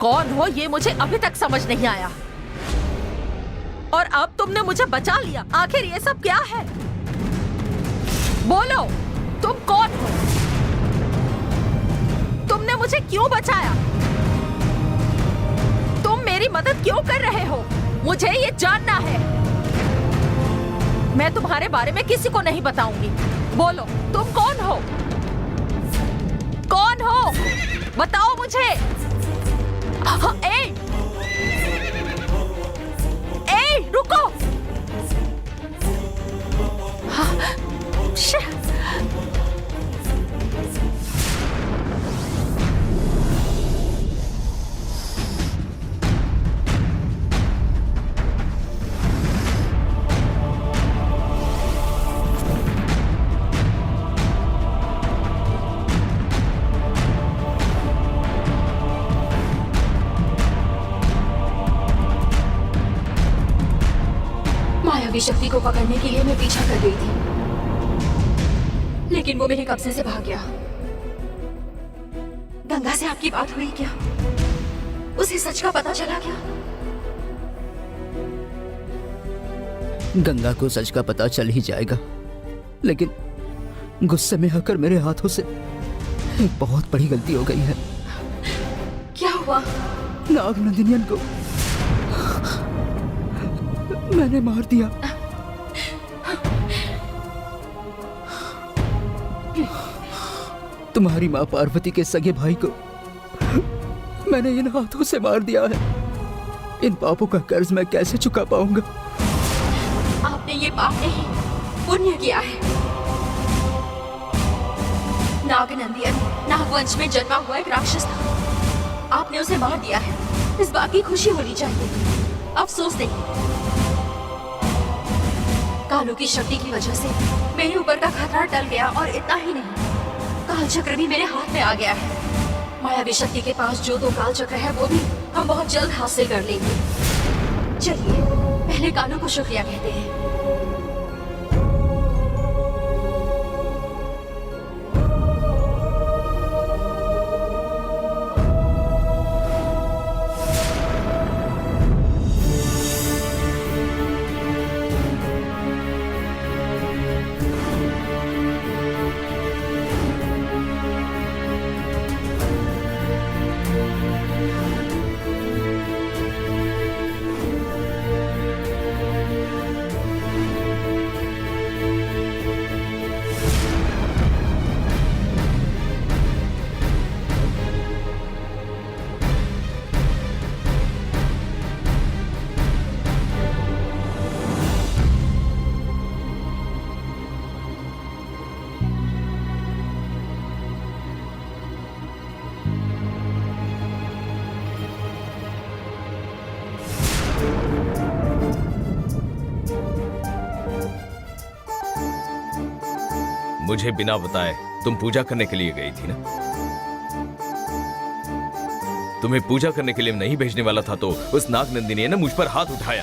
कौन हो ये मुझे अभी तक समझ नहीं आया। और अब तुमने मुझे बचा लिया। आखिर ये सब क्या है? बोलो, तुम कौन हो? तुमने मुझे क्यों बचाया? तुम मेरी मदद क्यों कर रहे हो? मुझे ये जानना है। मैं तुम्हारे बारे में किसी को नहीं बताऊंगी। बोलो, तुम कौन हो? कौन हो? बताओ मुझे। ए, रुको। मायावी शक्ति को पकड़ने के लिए मैं पीछा कर गई थी, लेकिन वो मेरे कब्जे से भाग गया। गंगा से आपकी बात हुई क्या? उसे सच का पता चला क्या? गंगा को सच का पता चल ही जाएगा, लेकिन गुस्से में आकर मेरे हाथों से एक बहुत बड़ी गलती हो गई है। क्या हुआ? नागनंदिनियन को मैंने मार दिया। तुम्हारी माँ पार्वती के सगे भाई को मैंने इन हाथों से मार दिया है। इन पापों का कर्ज मैं कैसे चुका पाऊंगा? आपने ये पाप नहीं, पुण्य किया है। नागनंदियन नागवंश में जन्मा हुआ एक राक्षस था। आपने उसे मार दिया है। इस बात की खुशी होनी चाहिए, अफसोस नहीं। कालू की शक्ति की वजह से मेरे ऊपर का खतरा टल गया, और इतना ही नहीं, काल चक्र भी मेरे हाथ में आ गया है। मायावी शक्ति के पास जो 2 काल चक्र है वो भी हम बहुत जल्द हासिल कर लेंगे। चलिए पहले कालू को शुक्रिया कहते हैं। मुझे बिना बताए तुम पूजा करने के लिए गई थी ना? तुम्हें पूजा करने के लिए नहीं भेजने वाला था तो उस नागनंदिनी ने मुझ पर हाथ उठाया।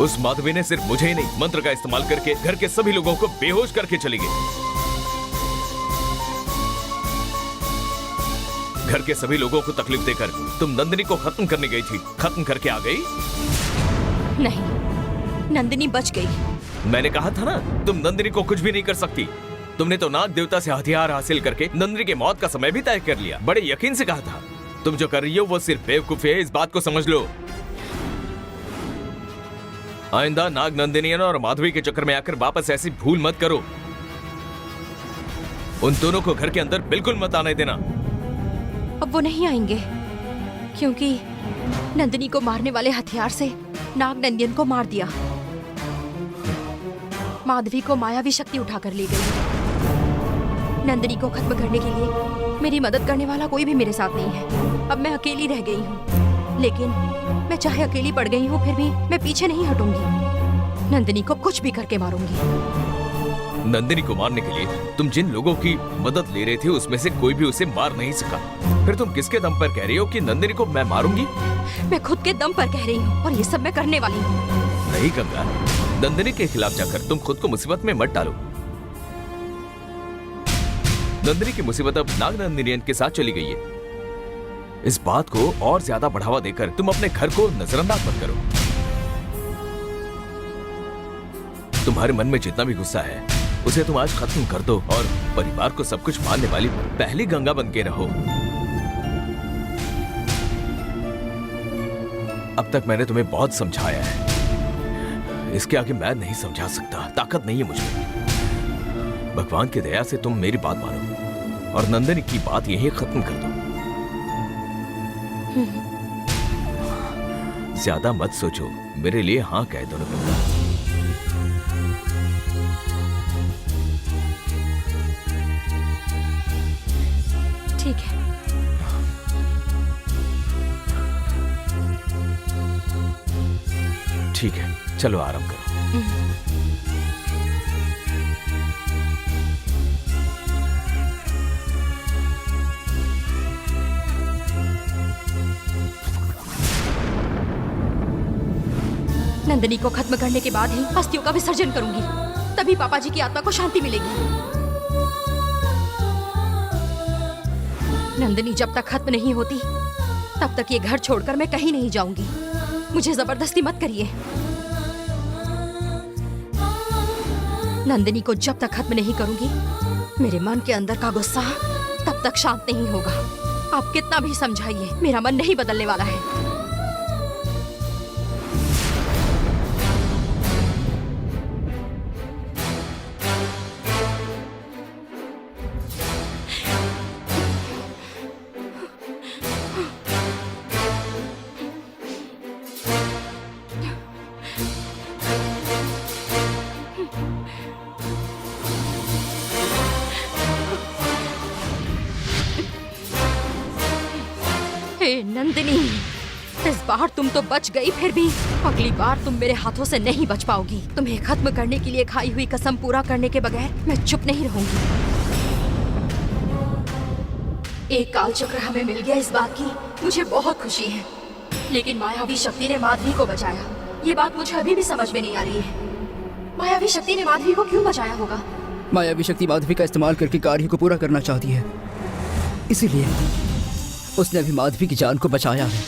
उस माधवी ने सिर्फ मुझे ही नहीं, मंत्र का इस्तेमाल करके घर के सभी लोगों को बेहोश करके चली गई। घर के सभी लोगों को तकलीफ देकर तुम नंदिनी को खत्म करने गई थी। खत्म करके आ गई? नहीं, नंदिनी बच गई। मैंने कहा था ना, तुम नंदिनी को कुछ भी नहीं कर सकती। तुमने तो नाग देवता से हथियार हासिल करके नंदिनी के मौत का समय भी तय कर लिया। बड़े यकीन से कहा था। तुम जो कर रही हो वो सिर्फ बेवकूफी है, इस बात को समझ लो। आइंदा नाग नंदिनी और माधवी के चक्कर में आकर वापस ऐसी भूल मत करो। उन दोनों को घर के अंदर बिल्कुल मत आने देना। अब वो नहीं आएंगे, क्योंकि नंदिनी को मारने वाले हथियार से नागनंदियन को मार दिया। माधवी को मायावी शक्ति उठाकर ले गई। नंदिनी को खत्म करने के लिए मेरी मदद करने वाला कोई भी मेरे साथ नहीं है। अब मैं अकेली रह गई हूँ, लेकिन मैं चाहे अकेली पड़ गई हूँ फिर भी मैं पीछे नहीं हटूंगी। नंदिनी को कुछ भी करके मारूंगी। नंदिनी को मारने के लिए तुम जिन लोगों की मदद ले रहे थे उसमें से कोई भी उसे मार नहीं सका। फिर तुम किसके दम पर कह रही हो कि नंदिनी को मैं मारूंगी? मैं खुद के दम पर कह रही हूँ, और ये सब मैं करने वाली हूँ। नहीं गंगा, नंदिनी के खिलाफ जाकर तुम खुद को मुसीबत में मत डालो। नंदिनी की मुसीबत अब नागनंदिनी के साथ चली गई है। इस बात को और ज्यादा बढ़ावा देकर तुम अपने घर को नजरअंदाज मत करो। तुम्हारे मन में जितना भी गुस्सा है उसे तुम आज खत्म कर दो और परिवार को सब कुछ मानने वाली पहली गंगा बन के रहो। अब तक मैंने तुम्हें बहुत समझाया है, इसके आगे मैं नहीं समझा सकता, ताकत नहीं है मुझमें। भगवान की दया से तुम मेरी बात मानो और नंदिनी की बात यहीं खत्म कर दो। ज्यादा मत सोचो, मेरे लिए हाँ कह दो ना। ठीक है। ठीक है, चलो आराम करो। नंदिनी को खत्म करने के बाद ही अस्थियों का विसर्जन करूंगी, तभी पापा जी की आत्मा को शांति मिलेगी। नंदिनी जब तक खत्म नहीं होती तब तक ये घर छोड़कर मैं कहीं नहीं जाऊंगी। मुझे जबरदस्ती मत करिए। नंदिनी को जब तक खत्म नहीं करूंगी मेरे मन के अंदर का गुस्सा तब तक शांत नहीं होगा। आप कितना भी समझाइए, मेरा मन नहीं बदलने वाला है। हे नंदिनी, इस बार तुम तो बच गई, फिर भी अगली बार तुम मेरे हाथों से नहीं बच पाओगी। तुम्हें खत्म करने के लिए खाई हुई कसम पूरा करने के बगैर मैं चुप नहीं रहूंगी। एक कालचक्र हमें मिल गया, इस बात की मुझे बहुत खुशी है, लेकिन मायावी शक्ति ने माधवी को बचाया। ये बात मुझे अभी भी समझ में नहीं आ रही है। मायावी शक्ति ने माधवी को क्यों बचाया होगा? मायावी शक्ति माधवी का इस्तेमाल करके कार्य को पूरा करना चाहती है, इसीलिए उसने अभी माधवी की जान को बचाया है।